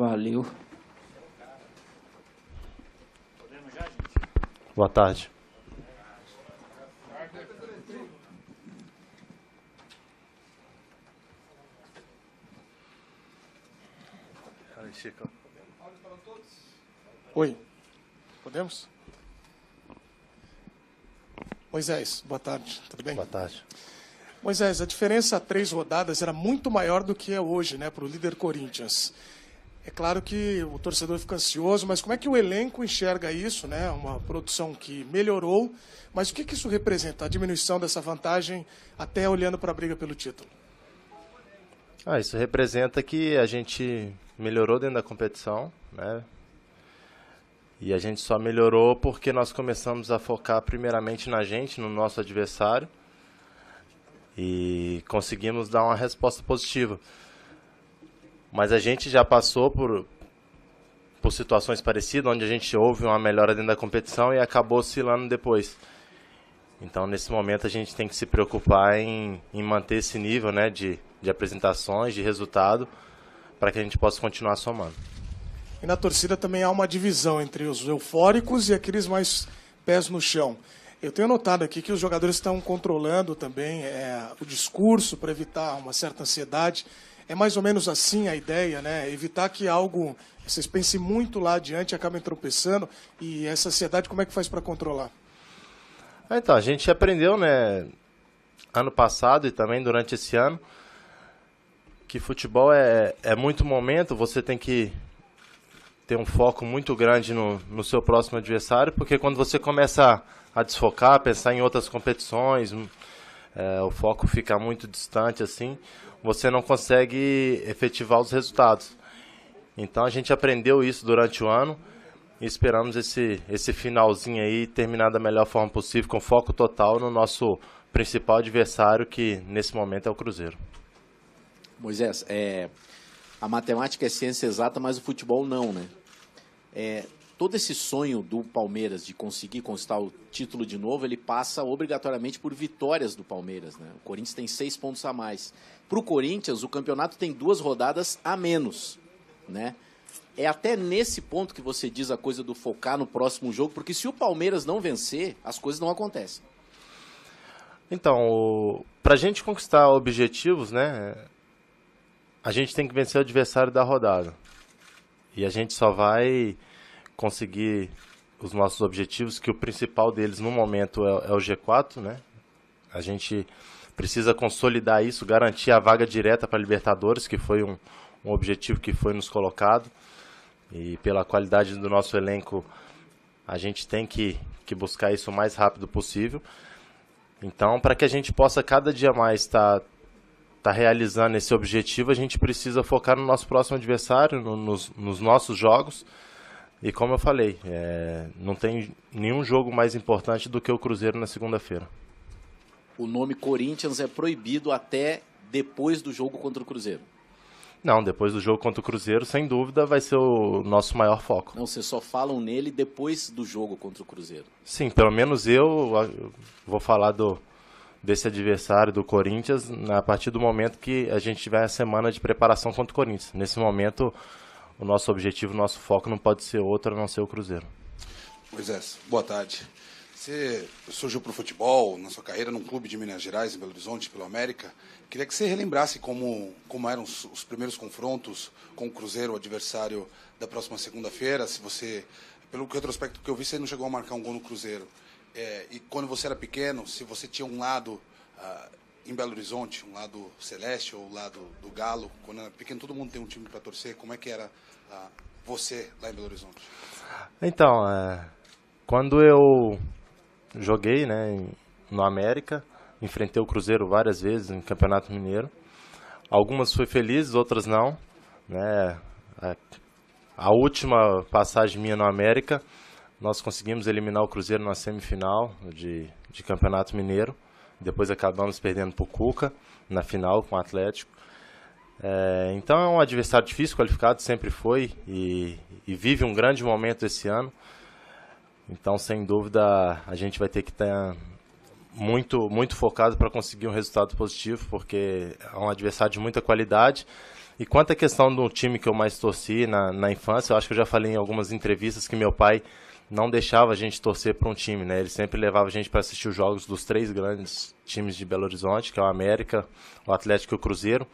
Valeu. Boa tarde. Oi, podemos? Moisés, boa tarde, tudo bem? Boa tarde. Moisés, a diferença a 3 rodadas era muito maior do que é hoje, né, para o líder Corinthians. É claro que o torcedor fica ansioso, mas como é que o elenco enxerga isso, né? Uma produção que melhorou, mas o que isso representa, a diminuição dessa vantagem, até olhando para a briga pelo título? Isso representa que a gente melhorou dentro da competição, né? E a gente só melhorou porque nós começamos a focar primeiramente na gente, no nosso adversário, e conseguimos dar uma resposta positiva. Mas a gente já passou por situações parecidas, onde a gente houve uma melhora dentro da competição e acabou oscilando depois. Então, nesse momento, a gente tem que se preocupar em manter esse nível, né, de apresentações, de resultado, para que a gente possa continuar somando. E na torcida também há uma divisão entre os eufóricos e aqueles mais pés no chão. Eu tenho notado aqui que os jogadores estão controlando também o discurso para evitar uma certa ansiedade. É mais ou menos assim a ideia, né? Evitar que algo, vocês pensem muito lá adiante e acabem tropeçando. E essa ansiedade, como é que faz para controlar? Então, a gente aprendeu, né, ano passado e também durante esse ano, que futebol é muito momento, você tem que ter um foco muito grande no seu próximo adversário, porque quando você começa a desfocar, pensar em outras competições, o foco fica muito distante, assim, você não consegue efetivar os resultados. Então a gente aprendeu isso durante o ano e esperamos esse finalzinho aí terminar da melhor forma possível, com foco total no nosso principal adversário, que nesse momento é o Cruzeiro. Moisés, a matemática é ciência exata, mas o futebol não, né? Todo esse sonho do Palmeiras de conseguir conquistar o título de novo, ele passa obrigatoriamente por vitórias do Palmeiras, né? O Corinthians tem 6 pontos a mais. Para o Corinthians, o campeonato tem 2 rodadas a menos, né? É até nesse ponto que você diz a coisa do focar no próximo jogo, porque se o Palmeiras não vencer, as coisas não acontecem. Então, para a gente conquistar objetivos, né, a gente tem que vencer o adversário da rodada. E a gente só vai conseguir os nossos objetivos, que o principal deles no momento é o G4, né? A gente precisa consolidar isso, garantir a vaga direta para a Libertadores, que foi um objetivo que foi nos colocado. E pela qualidade do nosso elenco, a gente tem que buscar isso o mais rápido possível. Então, para que a gente possa cada dia mais estar realizando esse objetivo, a gente precisa focar no nosso próximo adversário, nos nossos jogos. E como eu falei, não tem nenhum jogo mais importante do que o Cruzeiro na segunda-feira. O nome Corinthians é proibido até depois do jogo contra o Cruzeiro? Não, depois do jogo contra o Cruzeiro, sem dúvida, vai ser o nosso maior foco. Não, vocês só falam nele depois do jogo contra o Cruzeiro? Sim, pelo menos eu vou falar desse adversário do Corinthians a partir do momento que a gente tiver a semana de preparação contra o Corinthians. Nesse momento, o nosso objetivo, o nosso foco não pode ser outro a não ser o Cruzeiro. Moisés, boa tarde. Você surgiu para o futebol na sua carreira num clube de Minas Gerais, em Belo Horizonte, pelo América. Queria que você relembrasse como eram os primeiros confrontos com o Cruzeiro, o adversário da próxima segunda-feira. Se você, pelo retrospecto que eu vi, você não chegou a marcar um gol no Cruzeiro. E quando você era pequeno, se você tinha um lado em Belo Horizonte, um lado celeste ou o lado do Galo, quando era pequeno todo mundo tem um time para torcer. Como é que era você lá em Belo Horizonte? Então, quando eu joguei, né, no América, enfrentei o Cruzeiro várias vezes em Campeonato Mineiro. Algumas fui feliz, outras não, né? A última passagem minha no América, nós conseguimos eliminar o Cruzeiro na semifinal de Campeonato Mineiro. Depois acabamos perdendo para o Cuca na final com o Atlético. Então é um adversário difícil, qualificado, sempre foi, e vive um grande momento esse ano. Então, sem dúvida, a gente vai ter que estar muito focado para conseguir um resultado positivo, porque é um adversário de muita qualidade E quanto à questão do time que eu mais torci na infância, eu acho que eu já falei em algumas entrevistas que meu pai não deixava a gente torcer para um time, né? Ele sempre levava a gente para assistir os jogos dos 3 grandes times de Belo Horizonte, que é o América, o Atlético e o Cruzeiro.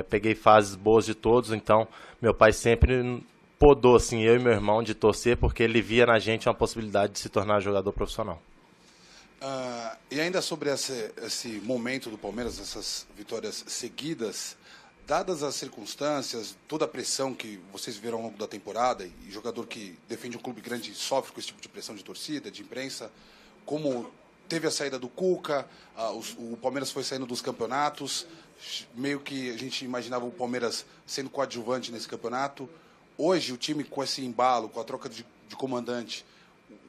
Peguei fases boas de todos, então meu pai sempre podou, assim, eu e meu irmão de torcer, porque ele via na gente uma possibilidade de se tornar jogador profissional. E ainda sobre esse momento do Palmeiras, essas vitórias seguidas, dadas as circunstâncias, toda a pressão que vocês viram ao longo da temporada, e jogador que defende um clube grande sofre com esse tipo de pressão de torcida, de imprensa, como teve a saída do Cuca, o Palmeiras foi saindo dos campeonatos, meio que a gente imaginava o Palmeiras sendo coadjuvante nesse campeonato. Hoje, o time com esse embalo, com a troca de comandante,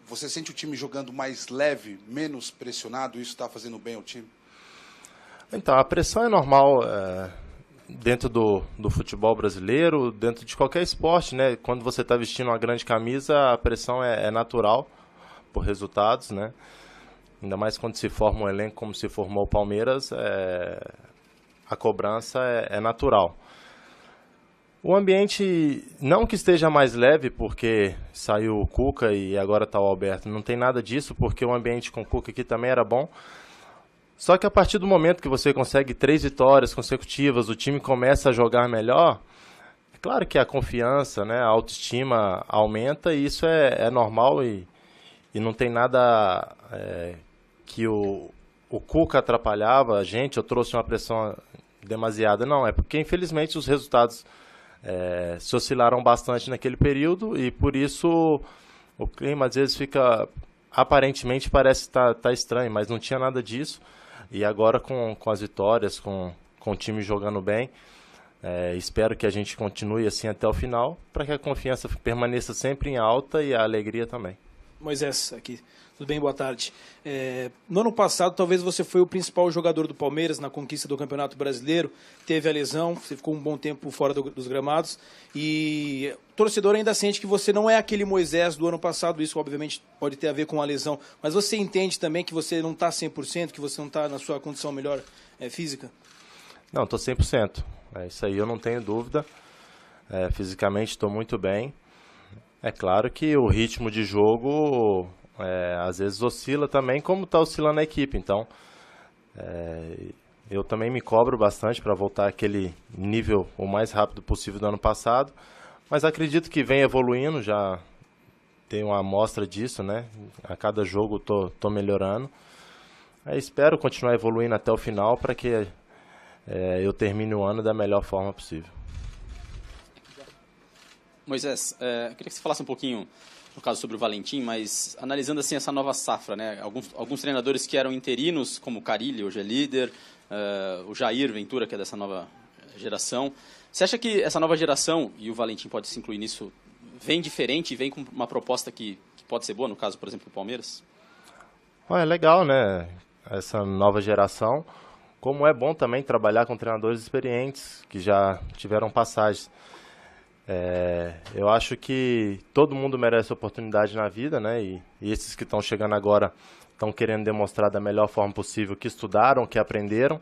você sente o time jogando mais leve, menos pressionado? Isso está fazendo bem ao time? Então, a pressão é normal dentro do futebol brasileiro, dentro de qualquer esporte, né? Quando você está vestindo uma grande camisa, a pressão é natural por resultados, né? Ainda mais quando se forma um elenco como se formou o Palmeiras, a cobrança é natural. O ambiente, não que esteja mais leve, porque saiu o Cuca e agora está o Alberto, não tem nada disso, porque o ambiente com o Cuca aqui também era bom. Só que a partir do momento que você consegue 3 vitórias consecutivas, o time começa a jogar melhor, é claro que a confiança, né, a autoestima aumenta, e isso é normal e não tem nada que o Cuca atrapalhava a gente, eu trouxe uma pressão demasiada. Não, é porque infelizmente os resultados se oscilaram bastante naquele período e por isso o clima às vezes fica, aparentemente parece estar estranho, mas não tinha nada disso. E agora com as vitórias, com o time jogando bem, espero que a gente continue assim até o final, para que a confiança permaneça sempre em alta e a alegria também. Moisés, aqui. Tudo bem? Boa tarde. No ano passado, talvez você foi o principal jogador do Palmeiras na conquista do Campeonato Brasileiro. Teve a lesão, você ficou um bom tempo fora dos gramados. E o torcedor ainda sente que você não é aquele Moisés do ano passado. Isso, obviamente, pode ter a ver com a lesão. Mas você entende também que você não está 100%, que você não está na sua condição melhor física? Não, estou 100%. Isso aí eu não tenho dúvida. Fisicamente estou muito bem. É claro que o ritmo de jogo às vezes oscila também, como está oscilando a equipe. Então, eu também me cobro bastante para voltar àquele nível o mais rápido possível do ano passado. Mas acredito que vem evoluindo, já tenho uma amostra disso, né? A cada jogo estou melhorando. Espero continuar evoluindo até o final para que eu termine o ano da melhor forma possível. Moisés, eu queria que você falasse um pouquinho, no caso, sobre o Valentim, mas analisando assim essa nova safra, né? Alguns treinadores que eram interinos, como o Carille, hoje é líder, o Jair Ventura, que é dessa nova geração. Você acha que essa nova geração, e o Valentim pode se incluir nisso, vem diferente e vem com uma proposta que pode ser boa, no caso, por exemplo, do Palmeiras? É legal, né? Essa nova geração. Como é bom também trabalhar com treinadores experientes, que já tiveram passagens. Eu acho que todo mundo merece oportunidade na vida, né? E esses que estão chegando agora estão querendo demonstrar da melhor forma possível que estudaram, que aprenderam,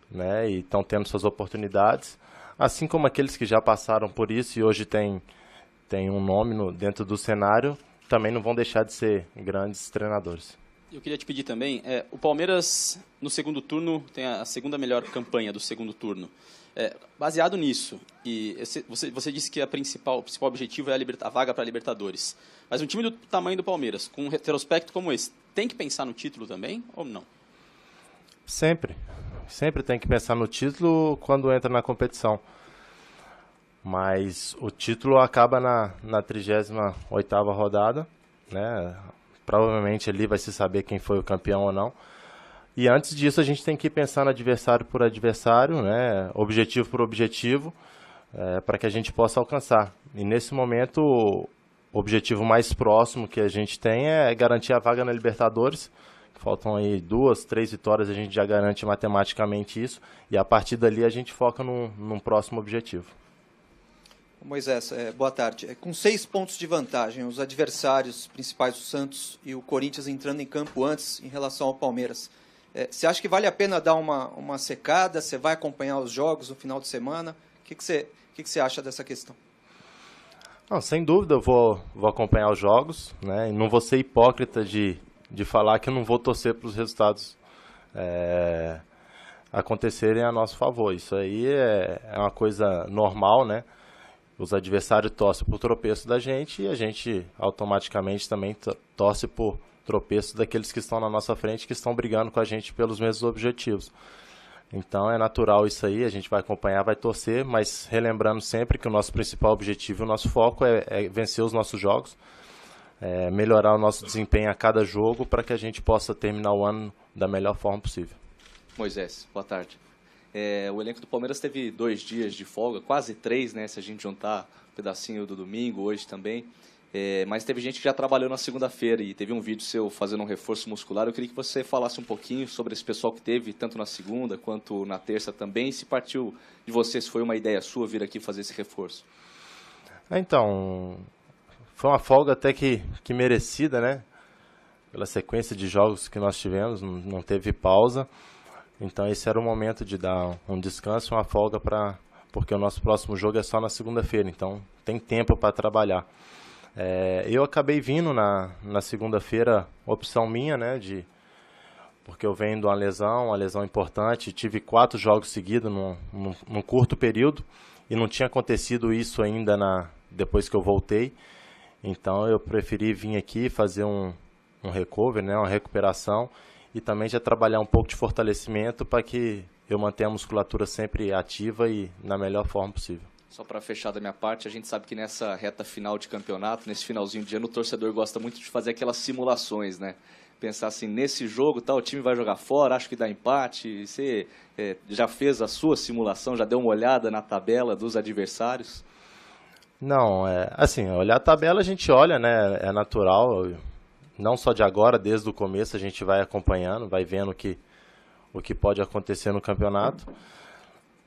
né? E estão tendo suas oportunidades. Assim como aqueles que já passaram por isso e hoje tem um nome dentro do cenário, também não vão deixar de ser grandes treinadores. Eu queria te pedir também, o Palmeiras no segundo turno tem a segunda melhor campanha do segundo turno. Baseado nisso, e você disse que o principal objetivo é a vaga para a Libertadores. Mas um time do tamanho do Palmeiras, com um retrospecto como esse, tem que pensar no título também ou não? Sempre. Sempre tem que pensar no título quando entra na competição. Mas o título acaba na 38ª rodada, né? Provavelmente ali vai se saber quem foi o campeão ou não. E antes disso a gente tem que pensar no adversário por adversário, né? Objetivo por objetivo, para que a gente possa alcançar. E nesse momento o objetivo mais próximo que a gente tem é garantir a vaga na Libertadores. Faltam aí 2, 3 vitórias, a gente já garante matematicamente isso. E a partir dali a gente foca num próximo objetivo. Moisés, boa tarde. Com 6 pontos de vantagem, os adversários principais, o Santos e o Corinthians, entrando em campo antes em relação ao Palmeiras, você acha que vale a pena dar uma secada? Você vai acompanhar os jogos no final de semana? que você acha dessa questão? Não, sem dúvida eu vou acompanhar os jogos, né? E não vou ser hipócrita de falar que eu não vou torcer para os resultados acontecerem a nosso favor. Isso aí é uma coisa normal, né? Os adversários torcem por tropeço da gente e a gente automaticamente também torce por tropeço daqueles que estão na nossa frente, que estão brigando com a gente pelos mesmos objetivos. Então é natural isso aí, a gente vai acompanhar, vai torcer, mas relembrando sempre que o nosso principal objetivo, o nosso foco é vencer os nossos jogos, melhorar o nosso desempenho a cada jogo para que a gente possa terminar o ano da melhor forma possível. Moisés, boa tarde. O elenco do Palmeiras teve 2 dias de folga, quase 3, né, se a gente juntar um pedacinho do domingo, hoje também. Mas teve gente que já trabalhou na segunda-feira e teve um vídeo seu fazendo um reforço muscular. Eu queria que você falasse um pouquinho sobre esse pessoal que teve, tanto na segunda quanto na terça também. Se partiu de você, se foi uma ideia sua vir aqui fazer esse reforço. Então, foi uma folga até que merecida, né? Pela sequência de jogos que nós tivemos, não teve pausa. Então esse era o momento de dar um descanso, uma folga, porque o nosso próximo jogo é só na segunda-feira, então tem tempo para trabalhar. Eu acabei vindo na segunda-feira, opção minha, né, porque eu venho de uma lesão importante, tive 4 jogos seguidos num curto período e não tinha acontecido isso ainda depois que eu voltei, então eu preferi vir aqui fazer um recovery, né, uma recuperação e também já trabalhar um pouco de fortalecimento para que eu mantenha a musculatura sempre ativa e na melhor forma possível. Só para fechar da minha parte, a gente sabe que nessa reta final de campeonato, nesse finalzinho de ano, o torcedor gosta muito de fazer aquelas simulações, né? Pensar assim, nesse jogo, tal, o time vai jogar fora, acho que dá empate. Você já fez a sua simulação, já deu uma olhada na tabela dos adversários? Não, assim, olhar a tabela a gente olha, né? É natural, não só de agora, desde o começo a gente vai acompanhando, vai vendo o que pode acontecer no campeonato.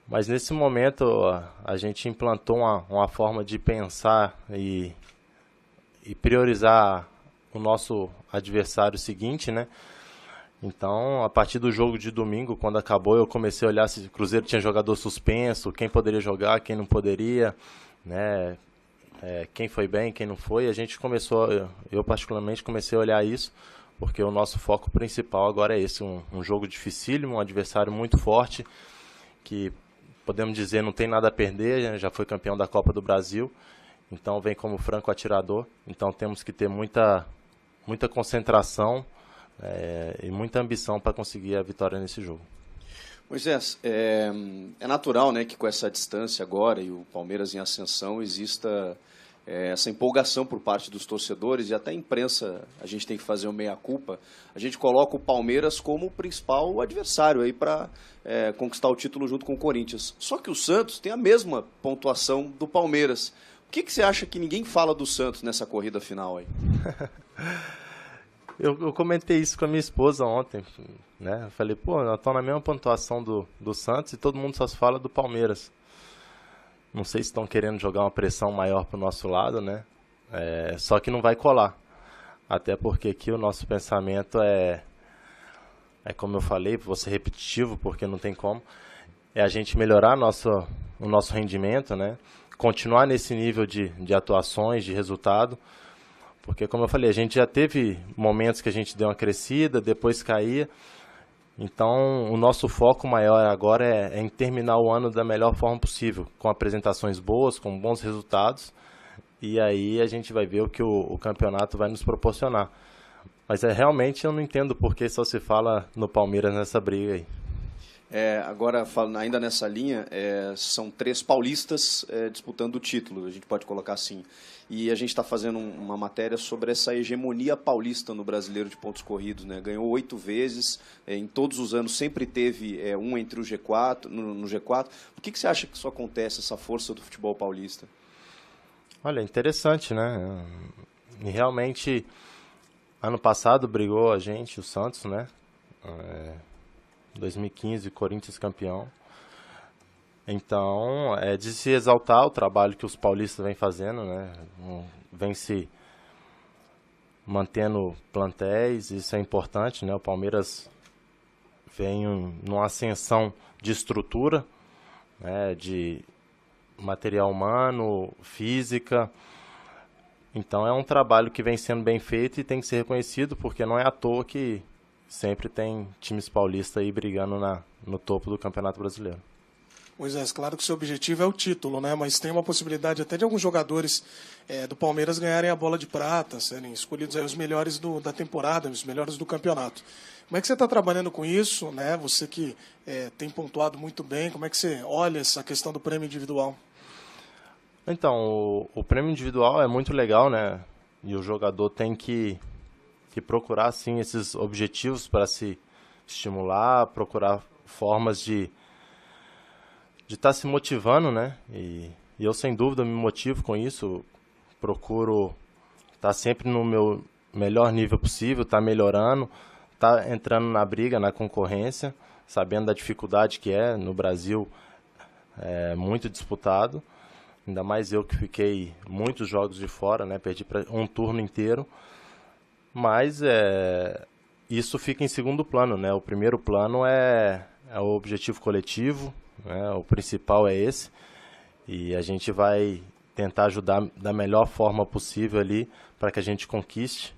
Mas nesse momento a gente implantou uma forma de pensar e priorizar o nosso adversário seguinte, né? Então, a partir do jogo de domingo, quando acabou, eu comecei a olhar se o Cruzeiro tinha jogador suspenso, quem poderia jogar, quem não poderia, né? Quem foi bem, quem não foi. A gente começou, eu particularmente comecei a olhar isso, porque o nosso foco principal agora é esse, um jogo dificílimo, um adversário muito forte, que podemos dizer não tem nada a perder, já foi campeão da Copa do Brasil, então vem como franco atirador, então temos que ter muita concentração e muita ambição para conseguir a vitória nesse jogo. Moisés, é natural, né, que com essa distância agora e o Palmeiras em ascensão exista essa empolgação por parte dos torcedores e até a imprensa, a gente tem que fazer o meia-culpa. A gente coloca o Palmeiras como o principal adversário aí para conquistar o título junto com o Corinthians. Só que o Santos tem a mesma pontuação do Palmeiras. O que você acha que ninguém fala do Santos nessa corrida final aí? Eu comentei isso com a minha esposa ontem, né? Eu falei, nós estamos na mesma pontuação do Santos e todo mundo só se fala do Palmeiras. Não sei se estão querendo jogar uma pressão maior para o nosso lado, né? Só que não vai colar. Até porque aqui o nosso pensamento como eu falei, vou ser repetitivo porque não tem como, é a gente melhorar o nosso rendimento, né? Continuar nesse nível de atuações, de resultado. Porque, como eu falei, a gente já teve momentos que a gente deu uma crescida, depois caía. Então, o nosso foco maior agora é em terminar o ano da melhor forma possível, com apresentações boas, com bons resultados. E aí a gente vai ver o que o campeonato vai nos proporcionar. Mas realmente eu não entendo por que só se fala no Palmeiras nessa briga aí. Agora, ainda nessa linha, são 3 paulistas disputando o título, a gente pode colocar assim. E a gente está fazendo uma matéria sobre essa hegemonia paulista no Brasileiro de pontos corridos, né? Ganhou 8 vezes, em todos os anos sempre teve um entre o G4, no G4. Por que você acha que isso acontece, essa força do futebol paulista? Olha, interessante, né? E realmente, ano passado brigou a gente, o Santos, né? 2015, Corinthians campeão. Então, é de se exaltar o trabalho que os paulistas vêm fazendo, né? Vem se mantendo plantéis, isso é importante, né? O Palmeiras vem numa ascensão de estrutura, né? De material humano, física. Então é um trabalho que vem sendo bem feito e tem que ser reconhecido, porque não é à toa que sempre tem times paulistas aí brigando no topo do Campeonato Brasileiro. Moisés, claro que o seu objetivo é o título, né? Mas tem uma possibilidade até de alguns jogadores do Palmeiras ganharem a bola de prata, serem escolhidos aí os melhores da temporada, os melhores do campeonato. Como é que você está trabalhando com isso, né? Você que tem pontuado muito bem, como é que você olha essa questão do prêmio individual? Então, o prêmio individual é muito legal, né? E o jogador tem que procurar, sim, esses objetivos para se estimular, procurar formas de estar se motivando, né? E eu, sem dúvida, me motivo com isso. Procuro estar sempre no meu melhor nível possível, estar melhorando, estar entrando na briga, na concorrência, sabendo da dificuldade que é no Brasil, muito disputado. Ainda mais eu que fiquei muitos jogos de fora, né? Perdi um turno inteiro. Mas isso fica em segundo plano, né? O primeiro plano é o objetivo coletivo, né? O principal é esse. E a gente vai tentar ajudar da melhor forma possível ali para que a gente conquiste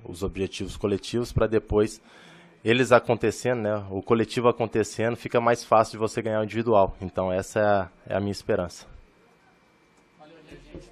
os objetivos coletivos, para depois eles acontecendo, né? O coletivo acontecendo, fica mais fácil de você ganhar o individual. Então essa é a minha esperança. Valeu, gente.